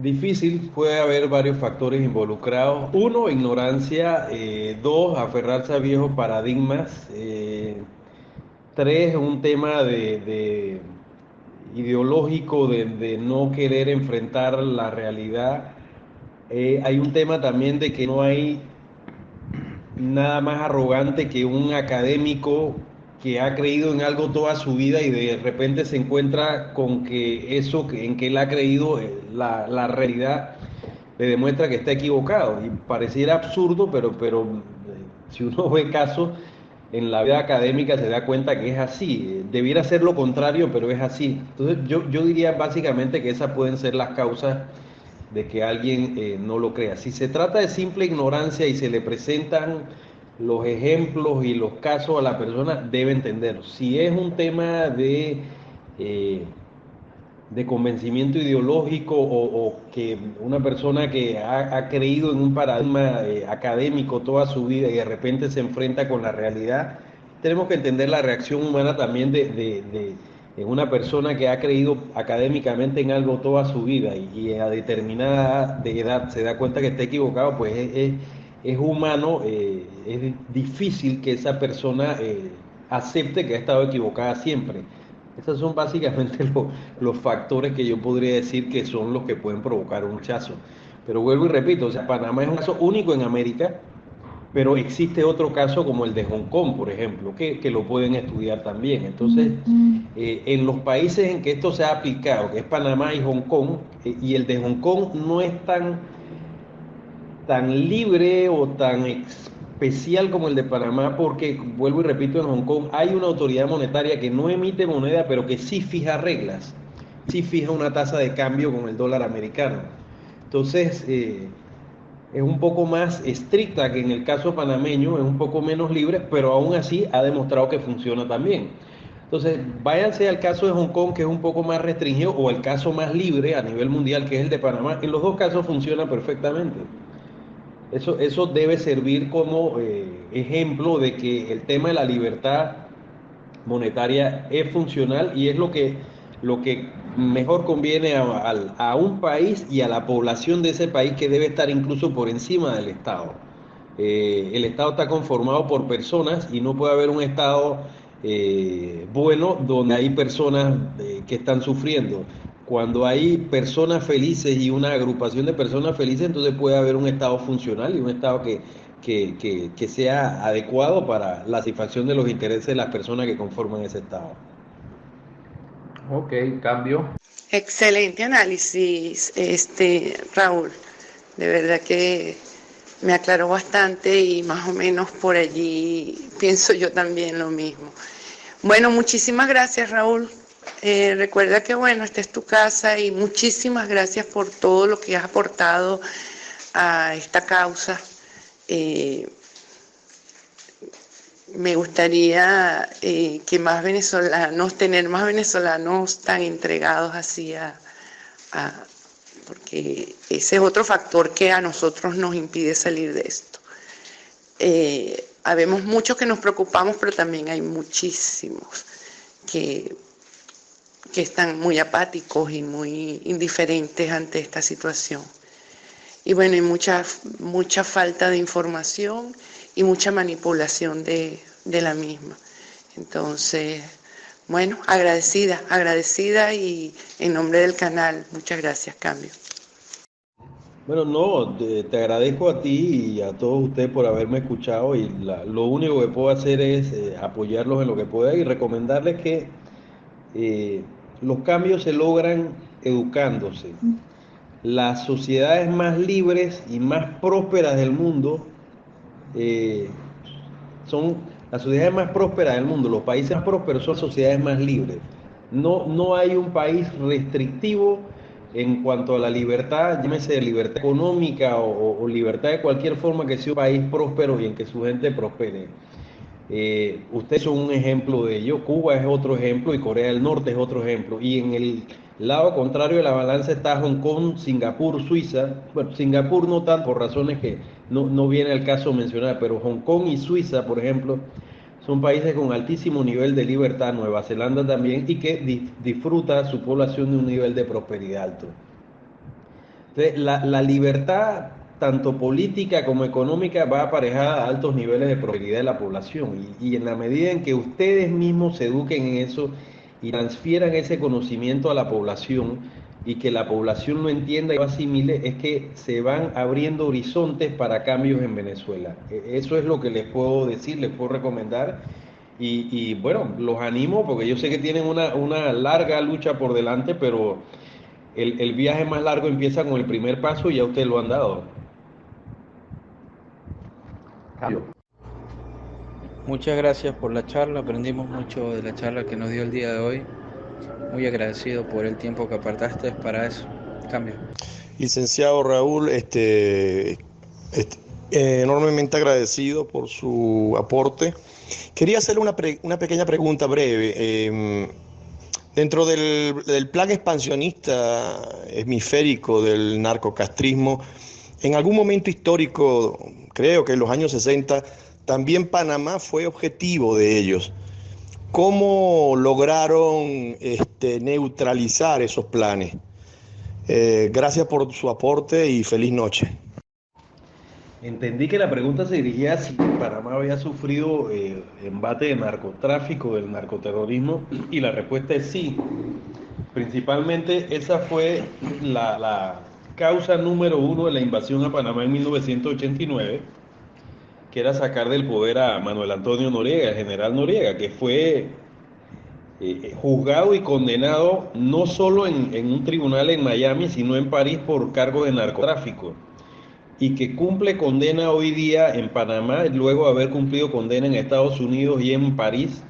Difícil, puede haber varios factores involucrados. Uno, ignorancia. Dos, aferrarse a viejos paradigmas. Tres, un tema de ideológico de no querer enfrentar la realidad. Hay un tema también de que no hay nada más arrogante que un académico que ha creído en algo toda su vida y de repente se encuentra con que en que él ha creído, la realidad le demuestra que está equivocado. Y pareciera absurdo, si uno ve casos en la vida académica se da cuenta que es así. Debiera ser lo contrario, pero es así. Entonces yo diría básicamente que esas pueden ser las causas de que alguien no lo crea. Si se trata de simple ignorancia y se le presentan los ejemplos y los casos a la persona, debe entenderlo. Si es un tema eh, de convencimiento ideológico o que una persona que ha creído en un paradigma académico toda su vida y de repente se enfrenta con la realidad, tenemos que entender la reacción humana también de una persona que ha creído académicamente en algo toda su vida y a determinada de edad se da cuenta que está equivocado, pues es humano, es difícil que esa persona acepte que ha estado equivocada siempre. Esos son básicamente los factores que yo podría decir que son los que pueden provocar un rechazo. Pero vuelvo y repito, o sea, Panamá es un caso único en América, pero existe otro caso como el de Hong Kong, por ejemplo, que lo pueden estudiar también. Entonces, en los países en que esto se ha aplicado, que es Panamá y Hong Kong, y el de Hong Kong no es tan libre o tan especial como el de Panamá, porque, vuelvo y repito, en Hong Kong hay una autoridad monetaria que no emite moneda, pero que sí fija reglas, sí fija una tasa de cambio con el dólar americano. Entonces, es un poco más estricta que en el caso panameño, es un poco menos libre, pero aún así ha demostrado que funciona también. Entonces, váyanse al caso de Hong Kong, que es un poco más restringido, o el caso más libre a nivel mundial, que es el de Panamá. En los dos casos funciona perfectamente. Eso debe servir como ejemplo de que el tema de la libertad monetaria es funcional y es lo que mejor conviene a un país y a la población de ese país que debe estar incluso por encima del Estado. El Estado está conformado por personas y no puede haber un Estado bueno donde hay personas que están sufriendo. Cuando hay personas felices y una agrupación de personas felices, entonces puede haber un Estado funcional y un Estado que sea adecuado para la satisfacción de los intereses de las personas que conforman ese Estado. Ok, cambio. Excelente análisis, Raúl. De verdad que me aclaró bastante y más o menos por allí pienso yo también lo mismo. Bueno, muchísimas gracias, Raúl. Recuerda que, bueno, esta es tu casa y muchísimas gracias por todo lo que has aportado a esta causa. Eh, Me gustaría que más venezolanos, tener más venezolanos tan entregados así a, porque ese es otro factor que a nosotros nos impide salir de esto. Habemos muchos que nos preocupamos, pero también hay muchísimos que, que están muy apáticos y muy indiferentes ante esta situación. Y bueno, hay mucha falta de información y mucha manipulación de la misma. Entonces, bueno, agradecida y en nombre del canal, muchas gracias, Cambio. Bueno, no, te agradezco a ti y a todos ustedes por haberme escuchado y lo único que puedo hacer es apoyarlos en lo que pueda y recomendarles que eh, los cambios se logran educándose. Las sociedades más libres y más prósperas del mundo eh, son las sociedades más prósperas del mundo, los países más prósperos son sociedades más libres. No hay un país restrictivo en cuanto a la libertad, llámese libertad económica o libertad de cualquier forma que sea un país próspero y en que su gente prospere. Ustedes son un ejemplo de ello, Cuba es otro ejemplo y Corea del Norte es otro ejemplo. Y en el lado contrario de la balanza está Hong Kong, Singapur, Suiza. Bueno, Singapur no tanto por razones que no viene al caso mencionar, pero Hong Kong y Suiza, por ejemplo, son países con altísimo nivel de libertad, Nueva Zelanda también, y que disfruta su población de un nivel de prosperidad alto. Entonces, la libertad, tanto política como económica, va aparejada a altos niveles de prosperidad de la población. Y en la medida en que ustedes mismos se eduquen en eso y transfieran ese conocimiento a la población y que la población lo entienda y lo asimile, es que se van abriendo horizontes para cambios en Venezuela. Eso es lo que les puedo decir, les puedo recomendar. Y bueno, los animo porque yo sé que tienen una larga lucha por delante, pero el viaje más largo empieza con el primer paso y ya ustedes lo han dado. Cambio. Muchas gracias por la charla, aprendimos mucho de la charla que nos dio el día de hoy. Muy agradecido por el tiempo que apartaste para eso. Cambio. Licenciado Raúl, enormemente agradecido por su aporte. Quería hacerle una pequeña pregunta breve. Dentro del plan expansionista hemisférico del narcocastrismo, en algún momento histórico, creo que en los años 60, también Panamá fue objetivo de ellos. ¿Cómo lograron neutralizar esos planes? Gracias por su aporte y feliz noche. Entendí que la pregunta se dirigía a si Panamá había sufrido embate de narcotráfico, del narcoterrorismo, y la respuesta es sí. Principalmente esa fue la causa número uno de la invasión a Panamá en 1989, que era sacar del poder a Manuel Antonio Noriega, el general Noriega, que fue juzgado y condenado no solo en un tribunal en Miami, sino en París por cargos de narcotráfico, y que cumple condena hoy día en Panamá, luego de haber cumplido condena en Estados Unidos y en París,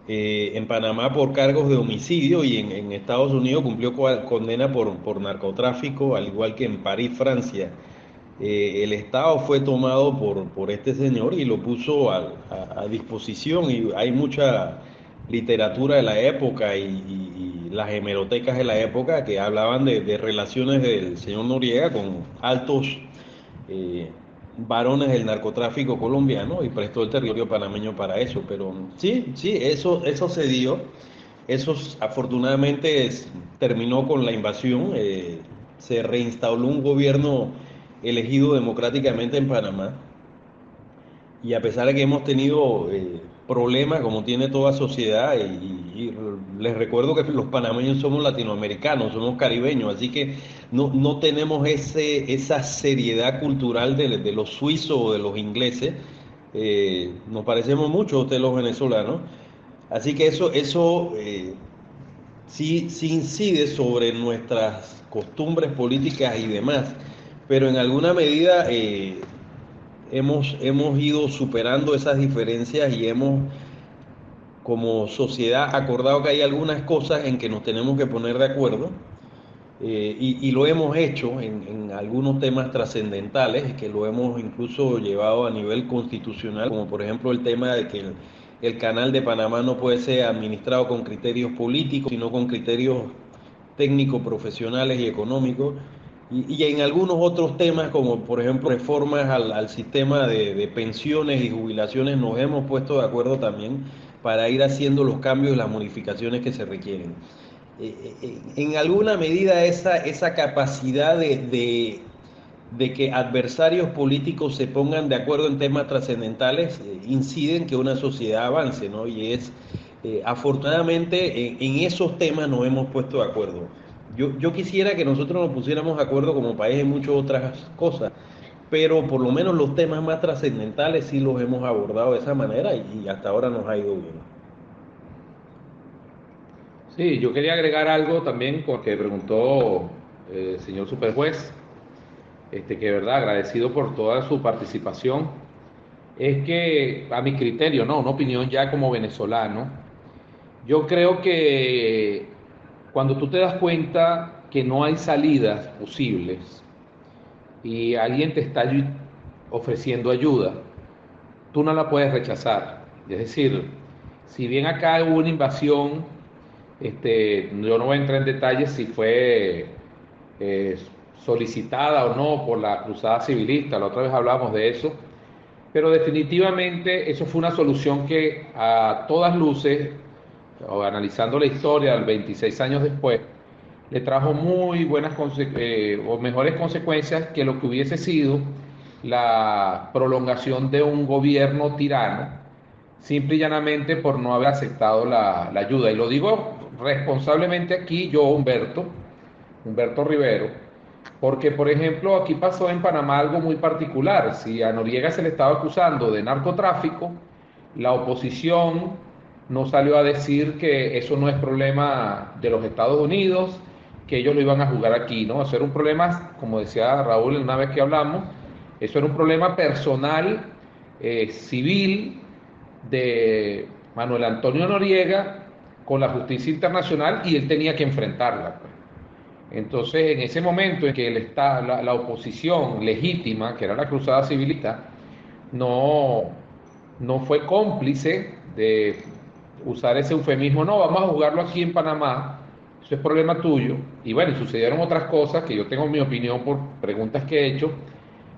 en Panamá por cargos de homicidio y en Estados Unidos cumplió condena por narcotráfico, al igual que en París, Francia. El Estado fue tomado por este señor y lo puso a disposición, y hay mucha literatura de la época y las hemerotecas de la época que hablaban de relaciones del señor Noriega con altos eh, varones del narcotráfico colombiano, y prestó el territorio panameño para eso. Pero sí, sí, eso se dio. Eso afortunadamente terminó con la invasión. Se reinstaló un gobierno elegido democráticamente en Panamá. Y a pesar de que hemos tenido problemas, como tiene toda sociedad, y les recuerdo que los panameños somos latinoamericanos, somos caribeños, así que no tenemos esa seriedad cultural de los suizos o de los ingleses. Nos parecemos mucho a ustedes los venezolanos. Así que eso sí incide sobre nuestras costumbres políticas y demás, pero en alguna medida hemos ido superando esas diferencias y hemos como sociedad acordado que hay algunas cosas en que nos tenemos que poner de acuerdo, y lo hemos hecho en algunos temas trascendentales, que lo hemos incluso llevado a nivel constitucional, como por ejemplo el tema de que el canal de Panamá no puede ser administrado con criterios políticos, sino con criterios técnicos, profesionales y económicos. Y en algunos otros temas, como por ejemplo reformas al sistema de pensiones y jubilaciones, nos hemos puesto de acuerdo también para ir haciendo los cambios y las modificaciones que se requieren. En alguna medida esa capacidad de que adversarios políticos se pongan de acuerdo en temas trascendentales incide en que una sociedad avance, ¿no? Y afortunadamente en esos temas nos hemos puesto de acuerdo. Yo quisiera que nosotros nos pusiéramos de acuerdo como país en muchas otras cosas, pero por lo menos los temas más trascendentales sí los hemos abordado de esa manera, y hasta ahora nos ha ido bien. Sí, yo quería agregar algo también porque preguntó el señor Superjuez, que de verdad agradecido por toda su participación. Es que a mi criterio, no, una opinión ya como venezolano, yo creo que cuando tú te das cuenta que no hay salidas posibles y alguien te está ofreciendo ayuda, tú no la puedes rechazar. Es decir, si bien acá hubo una invasión, yo no voy a entrar en detalles si fue eh, solicitada o no por la cruzada civilista, la otra vez hablamos de eso, pero definitivamente eso fue una solución que a todas luces, o analizando la historia 26 años después, le trajo muy buenas o mejores consecuencias que lo que hubiese sido la prolongación de un gobierno tirano, simple y llanamente por no haber aceptado la ayuda. Y lo digo responsablemente aquí yo, Humberto Rivero, porque, por ejemplo, aquí pasó en Panamá algo muy particular. Si a Noriega se le estaba acusando de narcotráfico, la oposición no salió a decir que eso no es problema de los Estados Unidos, que ellos lo iban a jugar aquí, ¿no? Eso era un problema, como decía Raúl una vez que hablamos, eso era un problema personal, civil, de Manuel Antonio Noriega con la justicia internacional y él tenía que enfrentarla, pues. Entonces, en ese momento en que la oposición legítima, que era la Cruzada Civilista, no, no fue cómplice de usar ese eufemismo, no, vamos a jugarlo aquí en Panamá, eso es problema tuyo. Y bueno, sucedieron otras cosas que yo tengo mi opinión por preguntas que he hecho.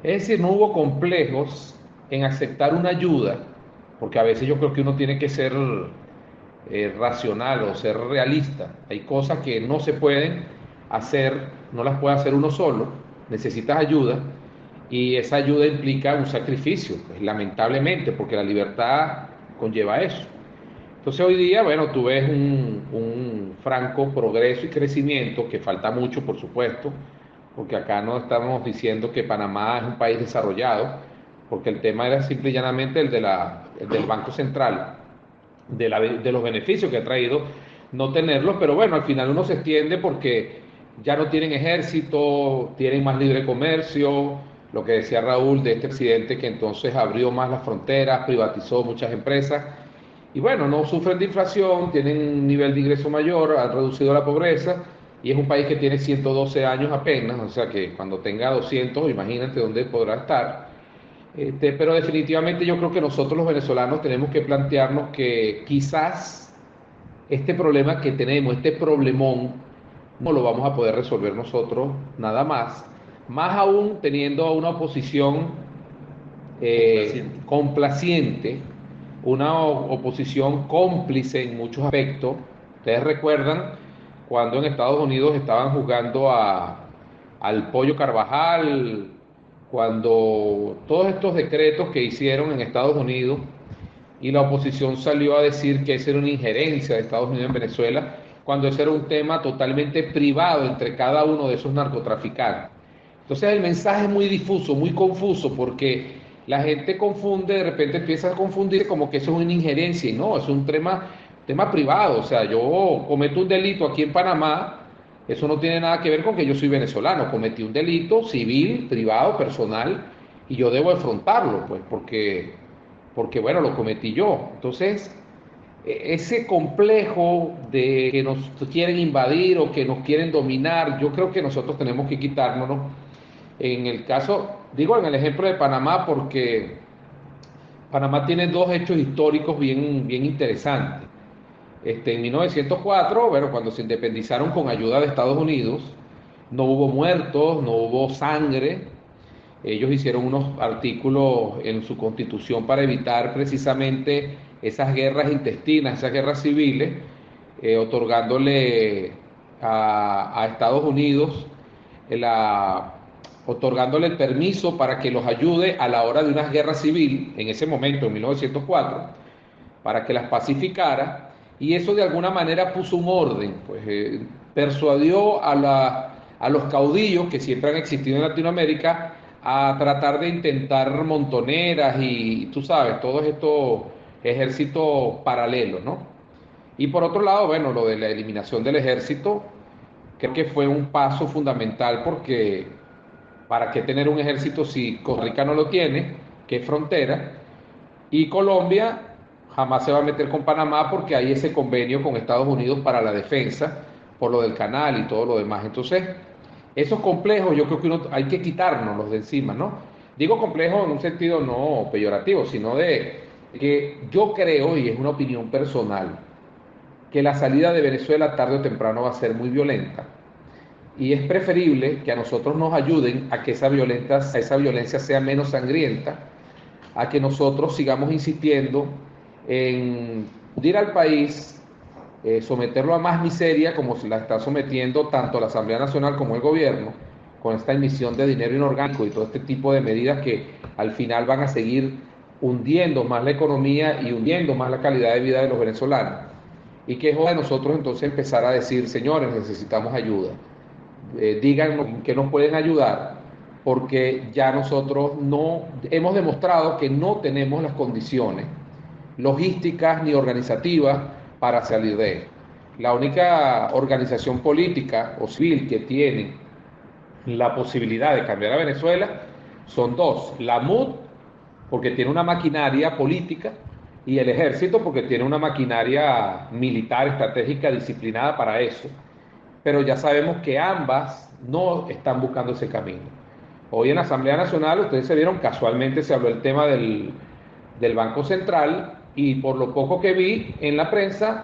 Es decir, no hubo complejos en aceptar una ayuda, porque a veces yo creo que uno tiene que ser racional o ser realista. Hay cosas que no se pueden hacer, no las puede hacer uno solo, necesitas ayuda y esa ayuda implica un sacrificio, pues, lamentablemente, porque la libertad conlleva eso. Entonces hoy día, bueno, tú ves un franco progreso y crecimiento, que falta mucho, por supuesto, porque acá no estamos diciendo que Panamá es un país desarrollado, porque el tema era simple y llanamente el del Banco Central, de los beneficios que ha traído no tenerlos, pero bueno, al final uno se extiende porque ya no tienen ejército, tienen más libre comercio, lo que decía Raúl de este presidente que entonces abrió más las fronteras, privatizó muchas empresas, y bueno, no sufren de inflación, tienen un nivel de ingreso mayor, han reducido la pobreza, y es un país que tiene 112 años apenas, o sea que cuando tenga 200, imagínate dónde podrá estar. Pero definitivamente yo creo que nosotros los venezolanos tenemos que plantearnos que quizás este problema que tenemos, este problemón, no lo vamos a poder resolver nosotros nada más aún teniendo a una oposición complaciente, una oposición cómplice en muchos aspectos. Ustedes recuerdan cuando en Estados Unidos estaban jugando al Pollo Carvajal, cuando todos estos decretos que hicieron en Estados Unidos y la oposición salió a decir que esa era una injerencia de Estados Unidos en Venezuela, cuando ese era un tema totalmente privado entre cada uno de esos narcotraficantes. Entonces el mensaje es muy difuso, muy confuso, porque la gente confunde, de repente empieza a confundir como que eso es una injerencia, y no, es un tema privado. O sea, yo cometo un delito aquí en Panamá, eso no tiene nada que ver con que yo soy venezolano, cometí un delito civil, privado, personal, y yo debo afrontarlo, pues, porque bueno, lo cometí yo. Entonces, ese complejo de que nos quieren invadir o que nos quieren dominar, yo creo que nosotros tenemos que quitárnoslo. En el caso, digo en el ejemplo de Panamá, porque Panamá tiene dos hechos históricos bien interesantes. En 1904, bueno, cuando se independizaron con ayuda de Estados Unidos, no hubo muertos, no hubo sangre. Ellos hicieron unos artículos en su constitución para evitar precisamente esas guerras intestinas, esas guerras civiles, otorgándole a Estados Unidos la, otorgándole el permiso para que los ayude a la hora de una guerra civil, en ese momento, en 1904, para que las pacificara, y eso de alguna manera puso un orden, pues persuadió a los caudillos que siempre han existido en Latinoamérica a tratar de intentar montoneras y tú sabes, todos estos ejércitos paralelos, ¿no? Y por otro lado, bueno, lo de la eliminación del ejército, creo que fue un paso fundamental porque ¿para qué tener un ejército si Costa Rica no lo tiene, que es frontera? Y Colombia jamás se va a meter con Panamá porque hay ese convenio con Estados Unidos para la defensa, por lo del canal y todo lo demás. Entonces, esos complejos yo creo que hay que quitárnoslos de encima, ¿no? Digo complejos en un sentido no peyorativo, sino de que yo creo, y es una opinión personal, que la salida de Venezuela tarde o temprano va a ser muy violenta. Y es preferible que a nosotros nos ayuden a que esa violencia sea menos sangrienta, a que nosotros sigamos insistiendo en hundir al país, someterlo a más miseria como se la está sometiendo tanto la Asamblea Nacional como el gobierno, con esta emisión de dinero inorgánico y todo este tipo de medidas que al final van a seguir hundiendo más la economía y hundiendo más la calidad de vida de los venezolanos. Y que es hora de nosotros entonces empezar a decir, señores, necesitamos ayuda. Díganos en qué nos pueden ayudar, porque ya nosotros no hemos demostrado que no tenemos las condiciones logísticas ni organizativas para salir de esto. La única organización política o civil que tiene la posibilidad de cambiar a Venezuela son dos: la MUD, porque tiene una maquinaria política, y el ejército, porque tiene una maquinaria militar estratégica disciplinada para eso. Pero ya sabemos que ambas no están buscando ese camino. Hoy en la Asamblea Nacional, ustedes se vieron, casualmente se habló el tema del Banco Central, y por lo poco que vi en la prensa,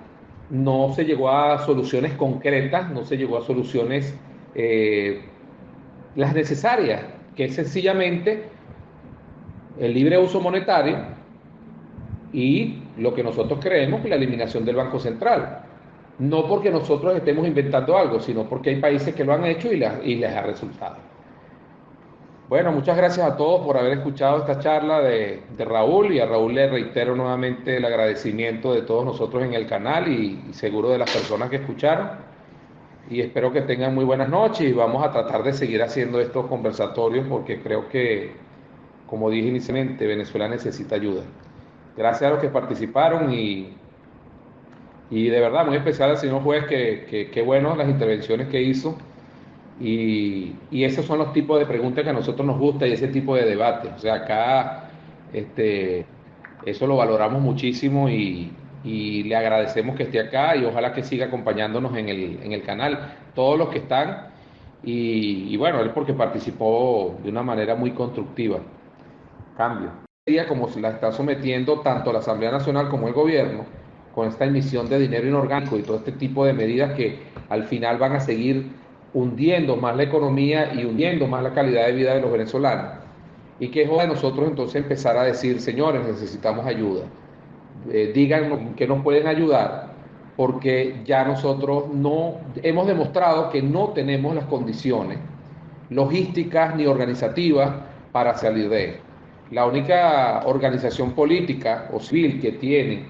no se llegó a soluciones concretas, no se llegó a soluciones las necesarias, que es sencillamente el libre uso monetario y lo que nosotros creemos que la eliminación del Banco Central. No porque nosotros estemos inventando algo, sino porque hay países que lo han hecho y les ha resultado. Bueno, muchas gracias a todos por haber escuchado esta charla de Raúl, y a Raúl le reitero nuevamente el agradecimiento de todos nosotros en el canal y seguro de las personas que escucharon, y espero que tengan muy buenas noches, y vamos a tratar de seguir haciendo estos conversatorios porque creo que, como dije inicialmente, Venezuela necesita ayuda. Gracias a los que participaron y de verdad muy especial al señor juez, que bueno las intervenciones que hizo. Y esos son los tipos de preguntas que a nosotros nos gusta, y ese tipo de debate. O sea, acá eso lo valoramos muchísimo, y le agradecemos que esté acá, y ojalá que siga acompañándonos en el canal, todos los que están, y bueno, él porque participó de una manera muy constructiva. Cambio. Como se la está sometiendo tanto la Asamblea Nacional como el gobierno, con esta emisión de dinero inorgánico y todo este tipo de medidas que al final van a seguir hundiendo más la economía y hundiendo más la calidad de vida de los venezolanos. Y que es hora de nosotros entonces empezar a decir, señores, necesitamos ayuda. Díganos en qué nos pueden ayudar, porque ya nosotros no hemos demostrado que no tenemos las condiciones logísticas ni organizativas para salir de esto. La única organización política o civil que tiene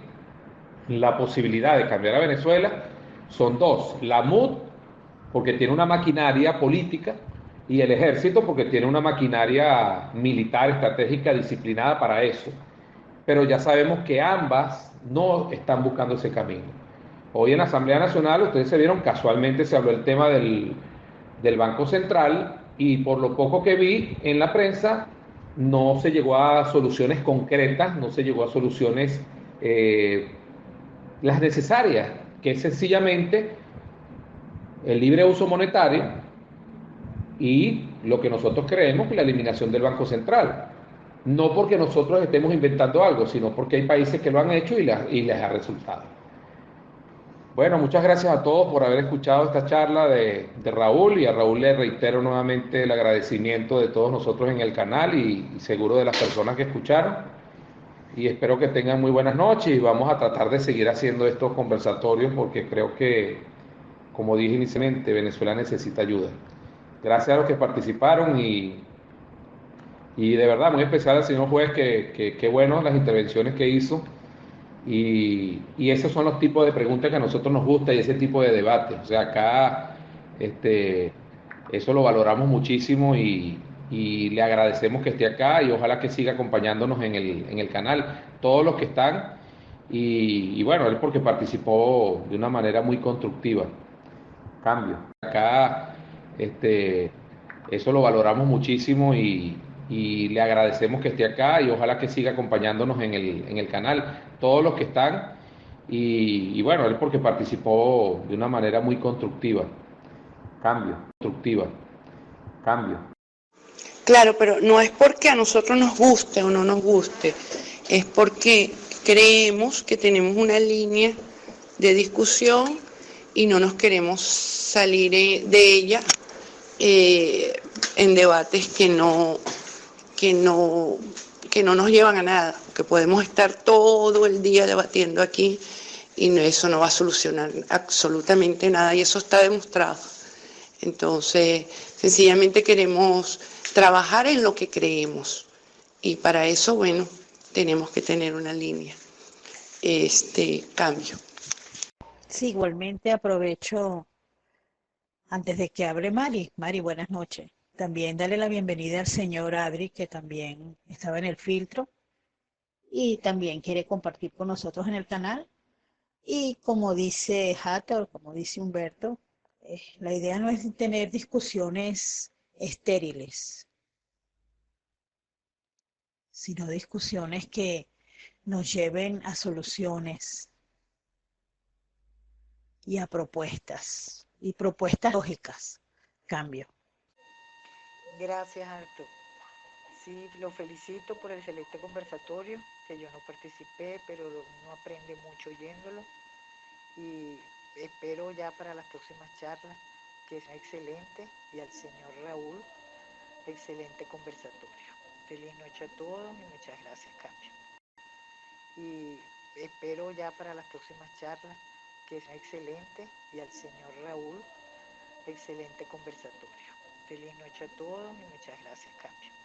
la posibilidad de cambiar a Venezuela son dos: la MUD, porque tiene una maquinaria política, y el ejército, porque tiene una maquinaria militar estratégica disciplinada para eso. Pero ya sabemos que ambas no están buscando ese camino. Hoy en la Asamblea Nacional, ustedes se vieron, casualmente se habló el tema del Banco Central, y por lo poco que vi en la prensa, no se llegó a soluciones concretas, no se llegó a soluciones las necesarias, que es sencillamente el libre uso monetario y lo que nosotros creemos que la eliminación del Banco Central. No porque nosotros estemos inventando algo, sino porque hay países que lo han hecho y les ha resultado. Bueno, muchas gracias a todos por haber escuchado esta charla de Raúl, y a Raúl le reitero nuevamente el agradecimiento de todos nosotros en el canal y seguro de las personas que escucharon, y espero que tengan muy buenas noches, y vamos a tratar de seguir haciendo estos conversatorios porque creo que, como dije inicialmente, Venezuela necesita ayuda. Gracias a los que participaron, y de verdad muy especial al señor juez, que bueno las intervenciones que hizo. Y esos son los tipos de preguntas que a nosotros nos gusta, y ese tipo de debate. O sea, acá eso lo valoramos muchísimo, y le agradecemos que esté acá, y ojalá que siga acompañándonos en el canal, todos los que están, y bueno, él porque participó de una manera muy constructiva. Cambio. Acá eso lo valoramos muchísimo, y le agradecemos que esté acá, y ojalá que siga acompañándonos en el canal, todos los que están, y bueno, él porque participó de una manera muy constructiva. Cambio. Claro, pero no es porque a nosotros nos guste o no nos guste, es porque creemos que tenemos una línea de discusión y no nos queremos salir de ella en debates que no nos llevan a nada, que podemos estar todo el día debatiendo aquí y eso no va a solucionar absolutamente nada y eso está demostrado. Entonces, sencillamente queremos trabajar en lo que creemos y para eso, bueno, tenemos que tener una línea, cambio. Sí, igualmente aprovecho antes de que hable Mari. Mari, buenas noches. También dale la bienvenida al señor Adri, que también estaba en el filtro y también quiere compartir con nosotros en el canal. Y como dice Hathor, como dice Humberto, la idea no es tener discusiones estériles, sino discusiones que nos lleven a soluciones y propuestas lógicas. Cambio. Gracias, Arturo. Sí, lo felicito por el excelente conversatorio, que yo no participé, pero uno aprende mucho oyéndolo. Y espero ya para las próximas charlas, que es excelente, y al señor Raúl, excelente conversatorio. Feliz noche a todos y muchas gracias, Cambio. Y espero ya para las próximas charlas, que es excelente, y al señor Raúl, excelente conversatorio. Feliz noche a todos y muchas gracias, Cambio.